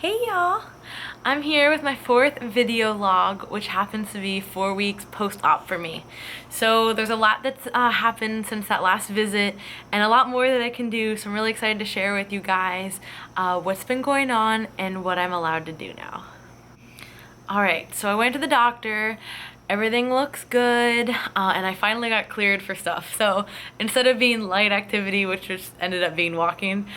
Hey y'all! I'm here with my fourth video log, which happens to be 4 weeks post-op for me. So there's a lot that's happened since that last visit and a lot more that I can do, so I'm really excited to share with you guys what's been going on and what I'm allowed to do now. Alright, so I went to the doctor. Everything looks good, and I finally got cleared for stuff. So instead of being light activity, which just ended up being walking,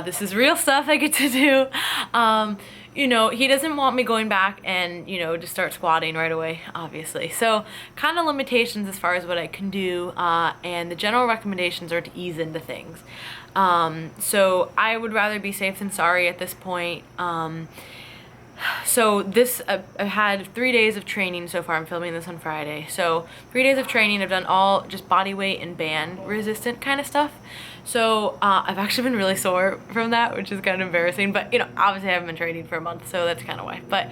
this is real stuff I get to do. You know, he doesn't want me going back and, you know, just start squatting right away, obviously. So kind of limitations as far as what I can do, and the general recommendations are to ease into things. So I would rather be safe than sorry at this point. So this, I've had 3 days of training so far. I'm filming this on Friday. So 3 days of training. I've done all just body weight and band resistant kind of stuff. So I've actually been really sore from that, which is kind of embarrassing. But, you know, obviously I haven't been training for a month, so that's kind of why. But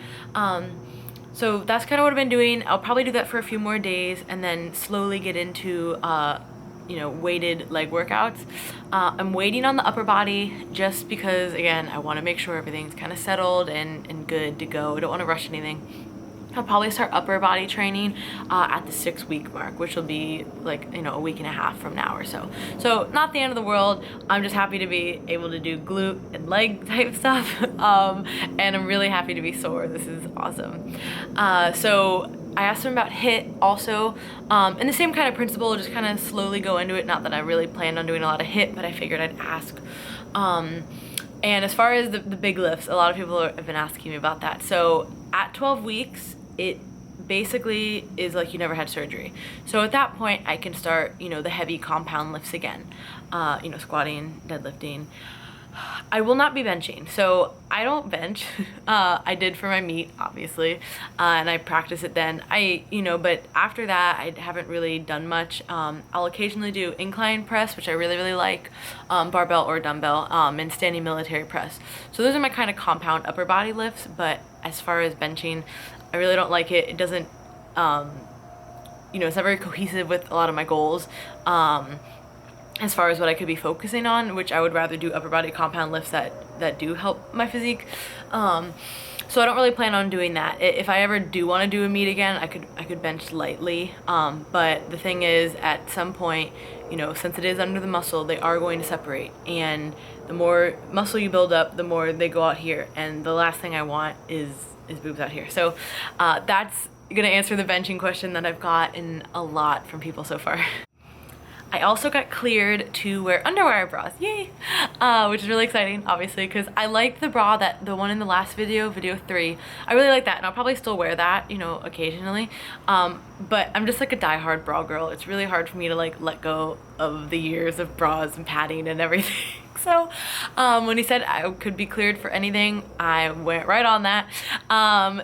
so that's kind of what I've been doing. I'll probably do that for a few more days and then slowly get into you know, weighted leg workouts. I'm waiting on the upper body just because, again, I want to make sure everything's kind of settled and good to go. I don't want to rush anything. I'll probably start upper body training at the 6-week mark, which will be like, you know, a week and a half from now or so. So not the end of the world. I'm just happy to be able to do glute and leg type stuff. And I'm really happy to be sore. This is awesome. So I asked him about HIIT also, and the same kind of principle, just kind of slowly go into it. Not that I really planned on doing a lot of HIIT, but I figured I'd ask. And as far as the big lifts, a lot of people have been asking me about that. So at 12 weeks, it basically is like you never had surgery. So at that point, I can start, you know, the heavy compound lifts again, you know, squatting, deadlifting. I will not be benching, so I don't bench. I did for my meet, obviously, and I practice it then. You know, but after that, I haven't really done much. I'll occasionally do incline press, which I really, really like, barbell or dumbbell, and standing military press. So those are my kind of compound upper body lifts, but as far as benching, I really don't like it. It doesn't, you know, it's not very cohesive with a lot of my goals. As far as what I could be focusing on, which I would rather do upper body compound lifts that do help my physique. So I don't really plan on doing that. If I ever do want to do a meet again, I could bench lightly. But the thing is, at some point, you know, since it is under the muscle, they are going to separate. And the more muscle you build up, the more they go out here. And the last thing I want is boobs out here. So that's gonna answer the benching question that I've gotten a lot from people so far. I also got cleared to wear underwire bras, yay! Which is really exciting, obviously, because I liked the bra, the one in the last video, video 3. I really like that, and I'll probably still wear that, you know, occasionally. But I'm just like a diehard bra girl. It's really hard for me to like let go of the years of bras and padding and everything. So when he said I could be cleared for anything, I went right on that.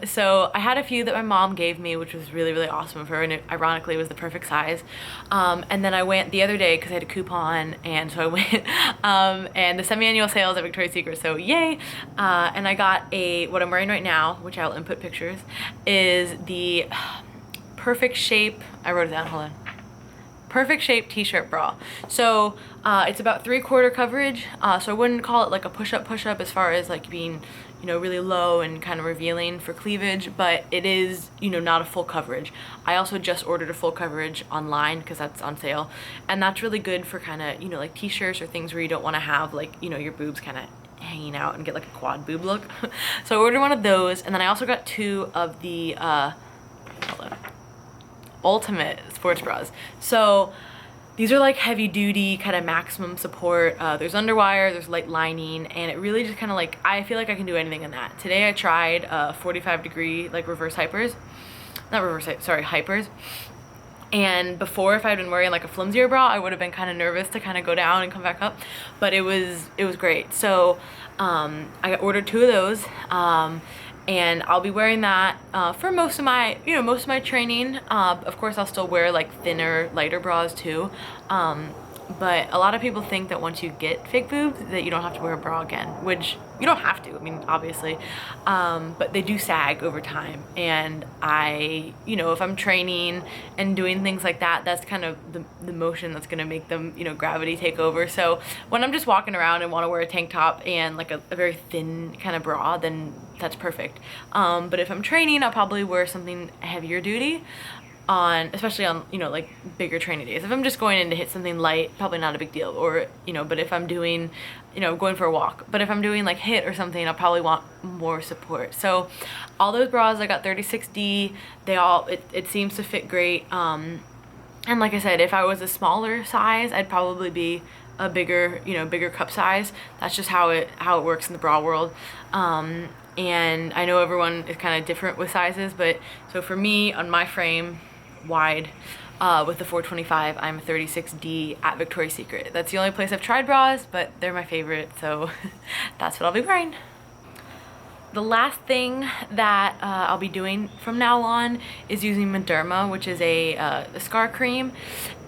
So I had a few that my mom gave me, which was really, really awesome of her, and it ironically was the perfect size. And then I went the other day because I had a coupon, and so I went, and the semi-annual sales at Victoria's Secret, so yay. And I got what I'm wearing right now, which I'll input pictures, is the Perfect Shape, I wrote it down, hold on. Perfect Shape t-shirt bra. So it's about 3/4 coverage, so I wouldn't call it like a push-up as far as like being, you know, really low and kind of revealing for cleavage, but it is, you know, not a full coverage. I also just ordered a full coverage online because that's on sale, and that's really good for kind of, you know, like t-shirts or things where you don't want to have like, you know, your boobs kind of hanging out and get like a quad boob look. So I ordered one of those, and then I also got 2 of the hold on, Ultimate sports bras. So these are like heavy duty, kind of maximum support. There's underwire, there's light lining, and it really just kind of like, I feel like I can do anything in that. Today I tried 45-degree like reverse hypers. Not reverse, sorry, hypers. And before, if I'd been wearing like a flimsier bra, I would have been kind of nervous to kind of go down and come back up. But it was great. So I ordered 2 of those. And I'll be wearing that for most of my, you know, training. Of course, I'll still wear like thinner, lighter bras too. but a lot of people think that once you get fake boobs that you don't have to wear a bra again, which you don't have to, I mean, obviously, but they do sag over time. And I, you know, if I'm training and doing things like that, that's kind of the motion that's gonna make them, you know, gravity take over. So when I'm just walking around and want to wear a tank top and like a very thin kind of bra, then that's perfect. But if I'm training, I'll probably wear something heavier duty, especially on, you know, like bigger training days. If I'm just going in to hit something light, probably not a big deal. Or, you know, but if I'm doing, you know, going for a walk, but if I'm doing like HIIT or something, I'll probably want more support. So all those bras, I got 36D, they all, it seems to fit great. And like I said, if I was a smaller size, I'd probably be a bigger, you know, bigger cup size. That's just how it works in the bra world. And I know everyone is kind of different with sizes, but so for me, on my frame, wide, with the 425, I'm a 36D at Victoria's Secret. That's the only place I've tried bras, but they're my favorite, so that's what I'll be wearing. The last thing that I'll be doing from now on is using Mederma, which is a scar cream.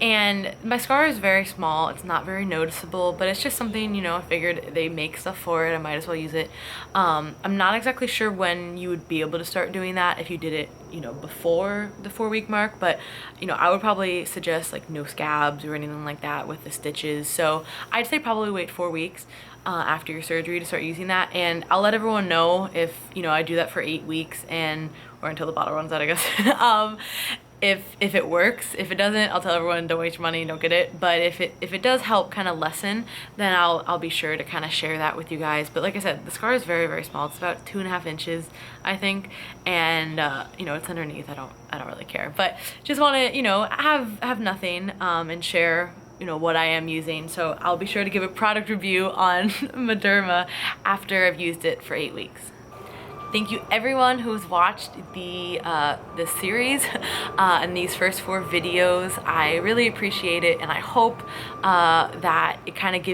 And my scar is very small, it's not very noticeable, but it's just something, you know, I figured they make stuff for it, I might as well use it. I'm not exactly sure when you would be able to start doing that if you did it, you know, before the 4-week mark, but, you know, I would probably suggest like no scabs or anything like that with the stitches. So I'd say probably wait 4 weeks. After your surgery to start using that, and I'll let everyone know if, you know, I do that for 8 weeks or until the bottle runs out, I guess. If it works. If it doesn't, I'll tell everyone don't waste your money, don't get it. But if it does help kind of lessen, then I'll be sure to kind of share that with you guys. But like I said, the scar is very, very small. It's about 2.5 inches, I think, and you know, it's underneath. I don't really care, but just want to, you know, have nothing and share, you know, what I am using. So I'll be sure to give a product review on Mederma after I've used it for 8 weeks. Thank you everyone who's watched this series and these first 4 videos. I really appreciate it, and I hope that it kind of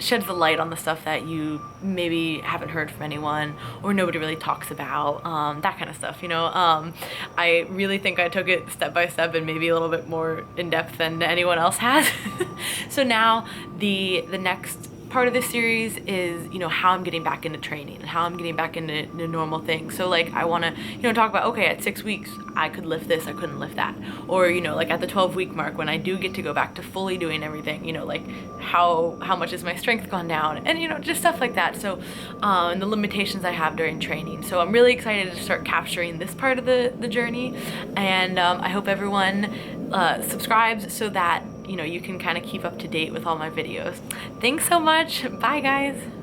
sheds the light on the stuff that you maybe haven't heard from anyone or nobody really talks about, that kind of stuff, you know. I really think I took it step by step and maybe a little bit more in depth than anyone else has. So now the next part of this series is, you know, how I'm getting back into training and how I'm getting back into normal things. So like I want to, you know, talk about, okay, at 6 weeks I could lift this, I couldn't lift that, or, you know, like at the 12-week mark when I do get to go back to fully doing everything, you know, like how much has my strength gone down, and, you know, just stuff like that. So and the limitations I have during training. So I'm really excited to start capturing this part of the journey, and I hope everyone subscribes so that, you know, you can kind of keep up to date with all my videos. Thanks so much. Bye guys.